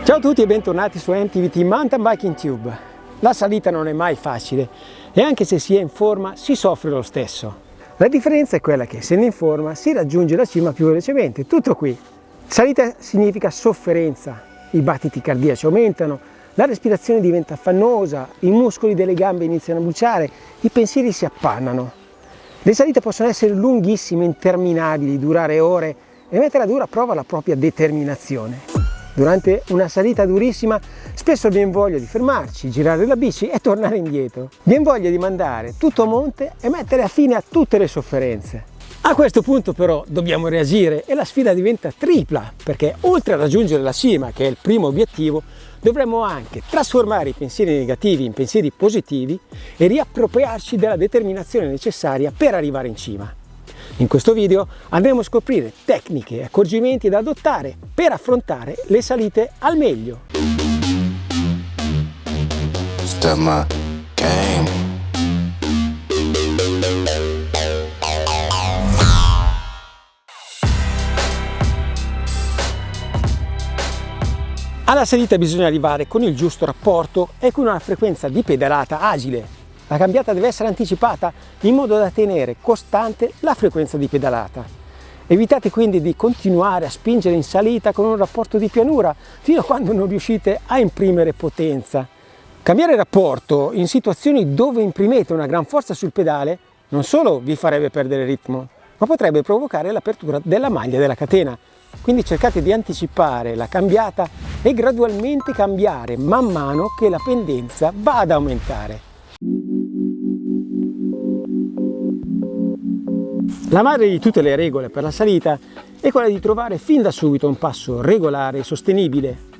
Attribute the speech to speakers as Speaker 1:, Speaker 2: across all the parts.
Speaker 1: Ciao a tutti e bentornati su MTVT Mountain Biking Tube. La salita non è mai facile e anche se si è in forma si soffre lo stesso. La differenza è quella che essendo in forma si raggiunge la cima più velocemente, tutto qui. Salita significa sofferenza, i battiti cardiaci aumentano, la respirazione diventa affannosa, i muscoli delle gambe iniziano a bruciare, i pensieri si appannano. Le salite possono essere lunghissime, interminabili, durare ore e mettere a dura prova la propria determinazione. Durante una salita durissima spesso viene voglia di fermarci, girare la bici e tornare indietro. Viene voglia di mandare tutto a monte e mettere a fine a tutte le sofferenze. A questo punto però dobbiamo reagire e la sfida diventa tripla, perché oltre a raggiungere la cima, che è il primo obiettivo, dovremmo anche trasformare i pensieri negativi in pensieri positivi e riappropriarci della determinazione necessaria per arrivare in cima. In questo video andremo a scoprire tecniche e accorgimenti da adottare per affrontare le salite al meglio.
Speaker 2: Step my game.
Speaker 1: Alla salita bisogna arrivare con il giusto rapporto e con una frequenza di pedalata agile. La cambiata deve essere anticipata in modo da tenere costante la frequenza di pedalata. Evitate quindi di continuare a spingere in salita con un rapporto di pianura fino a quando non riuscite a imprimere potenza. Cambiare rapporto in situazioni dove imprimete una gran forza sul pedale non solo vi farebbe perdere ritmo, ma potrebbe provocare l'apertura della maglia della catena. Quindi cercate di anticipare la cambiata e gradualmente cambiare man mano che la pendenza va ad aumentare. La madre di tutte le regole per la salita è quella di trovare fin da subito un passo regolare e sostenibile.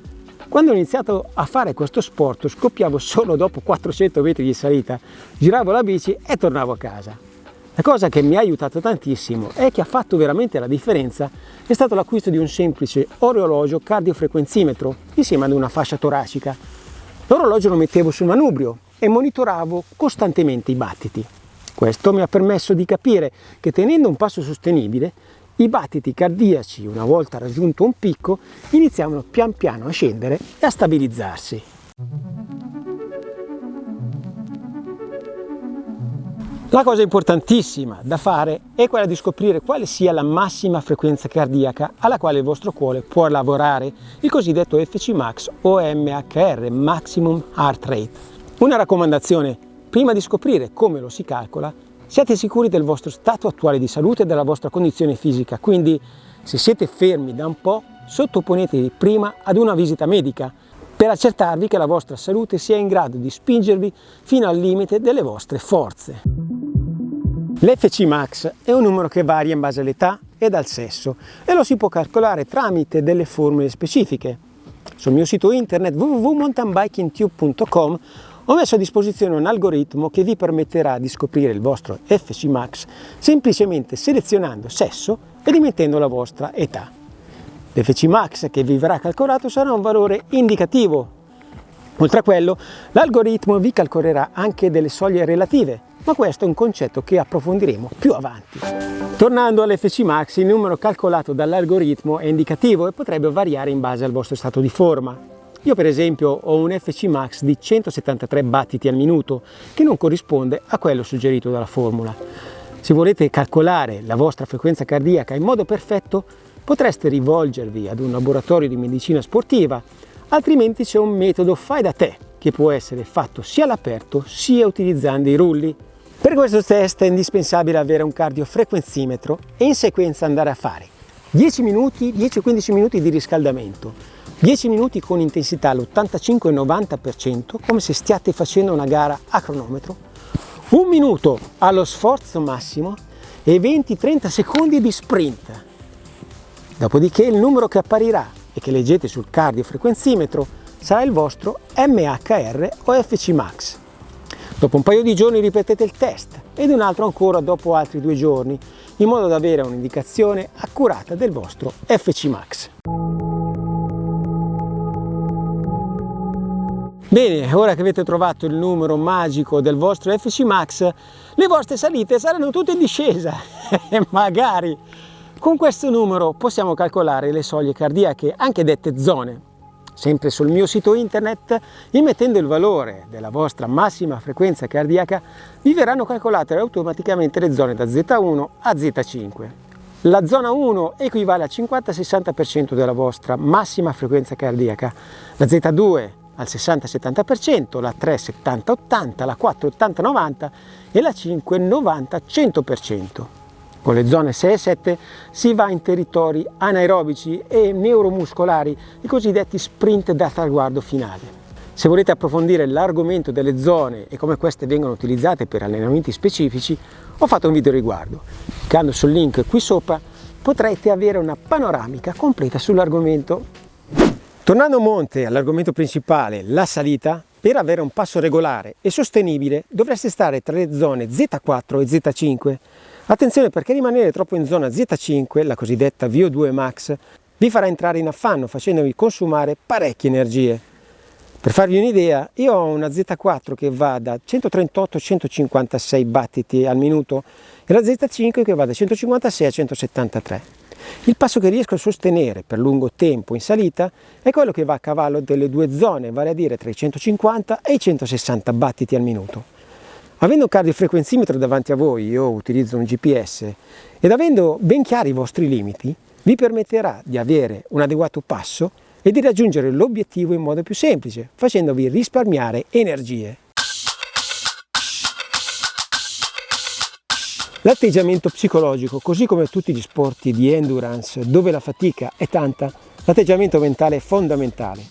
Speaker 1: Quando ho iniziato a fare questo sport scoppiavo solo dopo 400 metri di salita, giravo la bici e tornavo a casa. La cosa che mi ha aiutato tantissimo e che ha fatto veramente la differenza è stato l'acquisto di un semplice orologio cardiofrequenzimetro insieme ad una fascia toracica. L'orologio lo mettevo sul manubrio e monitoravo costantemente i battiti. Questo mi ha permesso di capire che tenendo un passo sostenibile, i battiti cardiaci, una volta raggiunto un picco, iniziavano pian piano a scendere e a stabilizzarsi. La cosa importantissima da fare è quella di scoprire quale sia la massima frequenza cardiaca alla quale il vostro cuore può lavorare, il cosiddetto FC Max o MHR, Maximum Heart Rate. Una raccomandazione: prima di scoprire come lo si calcola, siate sicuri del vostro stato attuale di salute e della vostra condizione fisica, quindi se siete fermi da un po', sottoponetevi prima ad una visita medica per accertarvi che la vostra salute sia in grado di spingervi fino al limite delle vostre forze. L'FC Max è un numero che varia in base all'età e al sesso e lo si può calcolare tramite delle formule specifiche. Sul mio sito internet www.mountainbikingtube.com ho messo a disposizione un algoritmo che vi permetterà di scoprire il vostro FC Max semplicemente selezionando sesso e rimettendo la vostra età. L'FC Max che vi verrà calcolato sarà un valore indicativo. Oltre a quello, l'algoritmo vi calcolerà anche delle soglie relative, ma questo è un concetto che approfondiremo più avanti. Tornando all'FC Max, il numero calcolato dall'algoritmo è indicativo e potrebbe variare in base al vostro stato di forma. Io per esempio ho un FC Max di 173 battiti al minuto, che non corrisponde a quello suggerito dalla formula. Se volete calcolare la vostra frequenza cardiaca in modo perfetto, potreste rivolgervi ad un laboratorio di medicina sportiva, altrimenti c'è un metodo fai da te che può essere fatto sia all'aperto sia utilizzando i rulli. Per questo test è indispensabile avere un cardiofrequenzimetro e in sequenza andare a fare 10-15 minuti di riscaldamento, 10 minuti con intensità all'85-90% come se stiate facendo una gara a cronometro, 1 minuto allo sforzo massimo e 20-30 secondi di sprint. Dopodiché il numero che apparirà e che leggete sul cardiofrequenzimetro sarà il vostro MHR o FC Max. Dopo un paio di giorni ripetete il test ed un altro ancora dopo altri 2 giorni, in modo da avere un'indicazione accurata del vostro FC Max. Bene, ora che avete trovato il numero magico del vostro FC Max, le vostre salite saranno tutte in discesa e magari con questo numero possiamo calcolare le soglie cardiache, anche dette zone. sempre sul mio sito internet, immettendo il valore della vostra massima frequenza cardiaca, vi verranno calcolate automaticamente le zone da Z1 a Z5. La zona 1 equivale al 50-60% della vostra massima frequenza cardiaca, la Z2 al 60-70%, la 3 70-80%, la 4 80-90% e la 5 90-100%. Con le zone 6 e 7 si va in territori anaerobici e neuromuscolari, i cosiddetti sprint da traguardo finale. Se volete approfondire l'argomento delle zone e come queste vengono utilizzate per allenamenti specifici, ho fatto un video a riguardo. Cliccando sul link qui sopra potrete avere una panoramica completa sull'argomento. Tornando a monte all'argomento principale, la salita, per avere un passo regolare e sostenibile dovreste stare tra le zone Z4 e Z5. Attenzione, perché rimanere troppo in zona Z5, la cosiddetta VO2 max, vi farà entrare in affanno facendovi consumare parecchie energie. Per farvi un'idea, io ho una Z4 che va da 138 a 156 battiti al minuto e la Z5 che va da 156 a 173. Il passo che riesco a sostenere per lungo tempo in salita è quello che va a cavallo delle due zone, vale a dire tra i 150 e i 160 battiti al minuto. Avendo un cardiofrequenzimetro davanti a voi, io utilizzo un GPS, ed avendo ben chiari i vostri limiti, vi permetterà di avere un adeguato passo e di raggiungere l'obiettivo in modo più semplice, facendovi risparmiare energie. L'atteggiamento psicologico, così come tutti gli sport di endurance dove la fatica è tanta, l'atteggiamento mentale è fondamentale.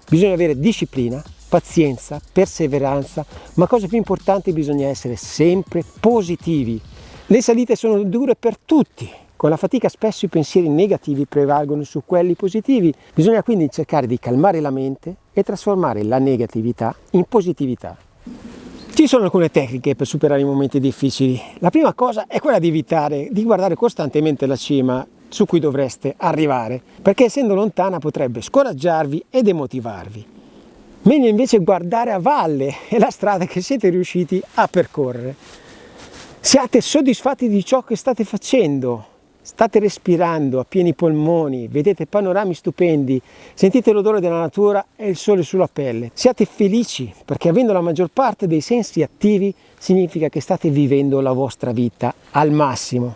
Speaker 1: Bisogna avere disciplina, pazienza, perseveranza, ma cosa più importante, bisogna essere sempre positivi. Le salite sono dure per tutti, con la fatica spesso i pensieri negativi prevalgono su quelli positivi, bisogna quindi cercare di calmare la mente e trasformare la negatività in positività. Ci sono alcune tecniche per superare i momenti difficili. La prima cosa è quella di evitare di guardare costantemente la cima su cui dovreste arrivare, perché essendo lontana potrebbe scoraggiarvi e demotivarvi. Meglio invece guardare a valle e la strada che siete riusciti a percorrere. Siate soddisfatti di ciò che state facendo, state respirando a pieni polmoni, vedete panorami stupendi, sentite l'odore della natura e il sole sulla pelle. Siate felici perché avendo la maggior parte dei sensi attivi significa che state vivendo la vostra vita al massimo.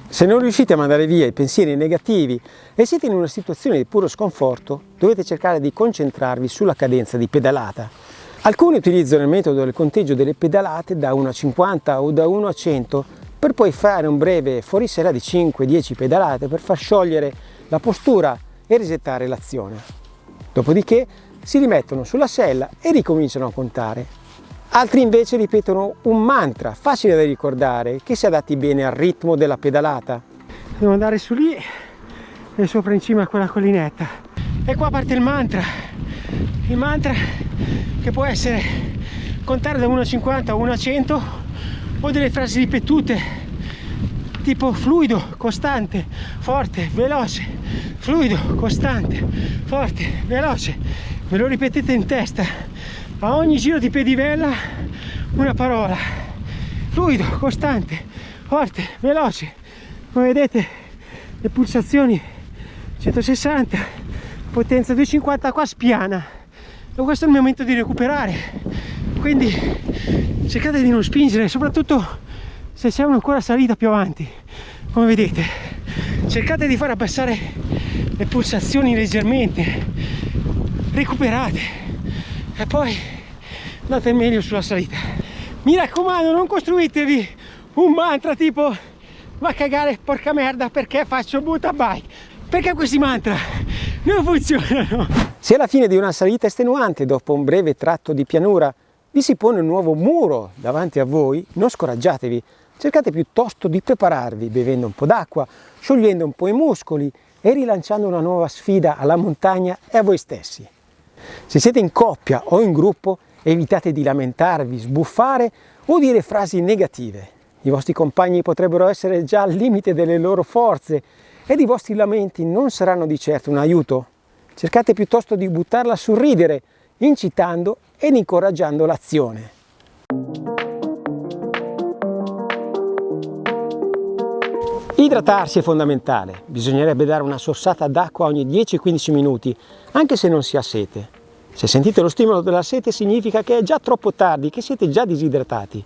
Speaker 1: Se non riuscite a mandare via i pensieri negativi e siete in una situazione di puro sconforto, dovete cercare di concentrarvi sulla cadenza di pedalata. Alcuni utilizzano il metodo del conteggio delle pedalate da 1 a 50 o da 1 a 100 per poi fare un breve fuorisera di 5-10 pedalate per far sciogliere la postura e resettare l'azione. Dopodiché si rimettono sulla sella e ricominciano a contare. Altri invece ripetono un mantra facile da ricordare che si adatti bene al ritmo della pedalata. Devo andare su lì e sopra in cima a quella collinetta. E qua parte il mantra che può essere contare da 1 a 50 o 1 a 100 o delle frasi ripetute tipo fluido, costante, forte, veloce, fluido, costante, forte, veloce. Ve lo ripetete in testa a ogni giro di pedivella, una parola: fluido, costante, forte, veloce. Come vedete le pulsazioni 160, potenza 250, qua spiana. E questo è il momento di recuperare, quindi cercate di non spingere, soprattutto se c'è ancora salita più avanti. Come vedete, cercate di far abbassare le pulsazioni leggermente, recuperate e poi andate meglio sulla salita. Mi raccomando, non costruitevi un mantra tipo va a cagare porca merda perché faccio butta bike, perché questi mantra non funzionano. Se alla fine di una salita estenuante, dopo un breve tratto di pianura, vi si pone un nuovo muro davanti a voi, non scoraggiatevi, cercate piuttosto di prepararvi bevendo un po' d'acqua, sciogliendo un po' i muscoli e rilanciando una nuova sfida alla montagna e a voi stessi. Se siete in coppia o in gruppo, evitate di lamentarvi, sbuffare o dire frasi negative. I vostri compagni potrebbero essere già al limite delle loro forze ed i vostri lamenti non saranno di certo un aiuto. Cercate piuttosto di buttarla sul ridere, incitando ed incoraggiando l'azione. Idratarsi è fondamentale, bisognerebbe dare una sorsata d'acqua ogni 10-15 minuti, anche se non si ha sete. Se sentite lo stimolo della sete significa che è già troppo tardi, che siete già disidratati.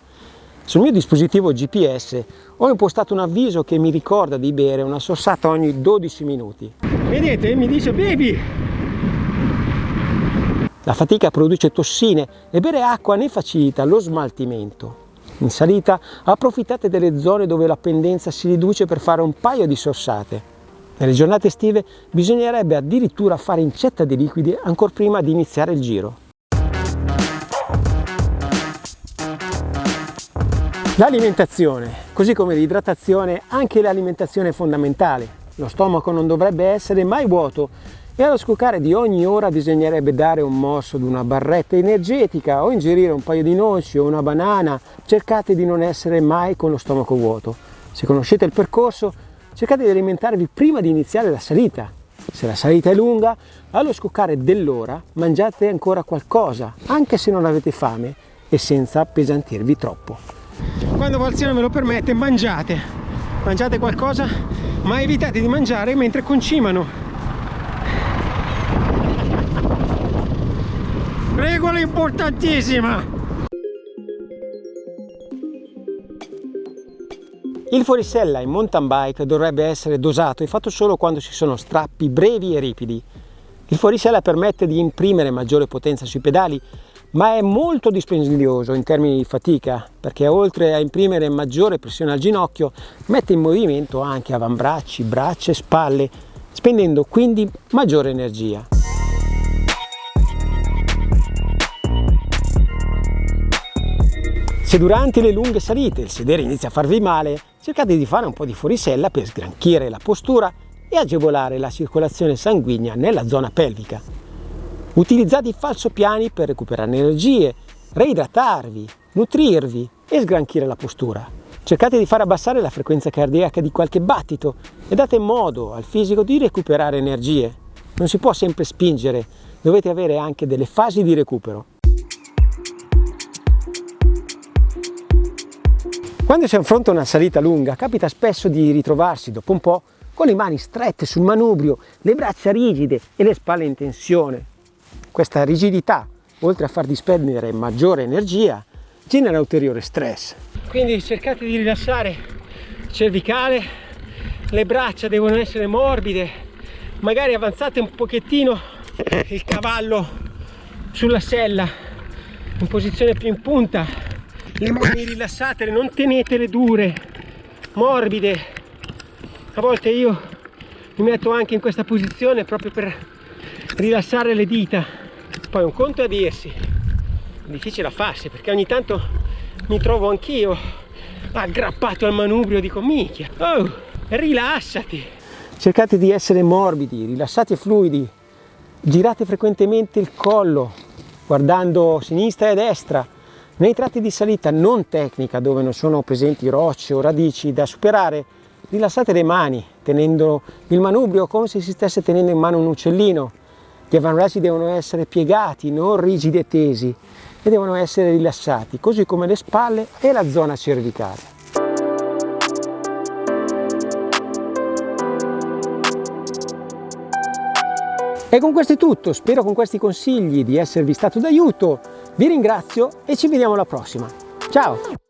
Speaker 1: Sul mio dispositivo GPS ho impostato un avviso che mi ricorda di bere una sorsata ogni 12 minuti. Vedete? Mi dice bevi! La fatica produce tossine e bere acqua ne facilita lo smaltimento. In salita approfittate delle zone dove la pendenza si riduce per fare un paio di sorsate. Nelle giornate estive bisognerebbe addirittura fare incetta di liquidi ancora prima di iniziare il giro. L'alimentazione, così come l'idratazione, anche l'alimentazione è fondamentale. Lo stomaco non dovrebbe essere mai vuoto e allo scoccare di ogni ora bisognerebbe dare un morso di una barretta energetica o ingerire un paio di noci o una banana. Cercate di non essere mai con lo stomaco vuoto. Se conoscete il percorso, cercate di alimentarvi prima di iniziare la salita. Se la salita è lunga, allo scoccare dell'ora mangiate ancora qualcosa, anche se non avete fame e senza appesantirvi troppo. Quando Valziano ve lo permette, mangiate qualcosa, ma evitate di mangiare mentre concimano. Regola importantissima! Il fuorisella in mountain bike dovrebbe essere dosato e fatto solo quando ci sono strappi brevi e ripidi. Il fuorisella permette di imprimere maggiore potenza sui pedali, ma è molto dispendioso in termini di fatica, perché oltre a imprimere maggiore pressione al ginocchio, mette in movimento anche avambracci, braccia e spalle, spendendo quindi maggiore energia. Se durante le lunghe salite il sedere inizia a farvi male, cercate di fare un po' di fuorisella per sgranchire la postura e agevolare la circolazione sanguigna nella zona pelvica. Utilizzate i falsopiani per recuperare energie, reidratarvi, nutrirvi e sgranchire la postura. Cercate di far abbassare la frequenza cardiaca di qualche battito e date modo al fisico di recuperare energie. Non si può sempre spingere, dovete avere anche delle fasi di recupero. Quando si affronta una salita lunga, capita spesso di ritrovarsi dopo un po' con le mani strette sul manubrio, le braccia rigide e le spalle in tensione. Questa rigidità, oltre a far disperdere maggiore energia, genera ulteriore stress. Quindi cercate di rilassare il cervicale, le braccia devono essere morbide, magari avanzate un pochettino il cavallo sulla sella in posizione più in punta, le mani rilassate, non tenetele dure, morbide. A volte io mi metto anche in questa posizione proprio per rilassare le dita. Poi un conto è a dirsi, è difficile a farsi, perché ogni tanto mi trovo anch'io aggrappato al manubrio, dico minchia, oh, rilassati. Cercate di essere morbidi, rilassati e fluidi, girate frequentemente il collo, guardando sinistra e destra. Nei tratti di salita non tecnica, dove non sono presenti rocce o radici da superare, rilassate le mani, tenendo il manubrio come se si stesse tenendo in mano un uccellino. Gli avambracci devono essere piegati, non rigidi e tesi, e devono essere rilassati, così come le spalle e la zona cervicale. E con questo è tutto, spero con questi consigli di esservi stato d'aiuto, vi ringrazio e ci vediamo alla prossima. Ciao!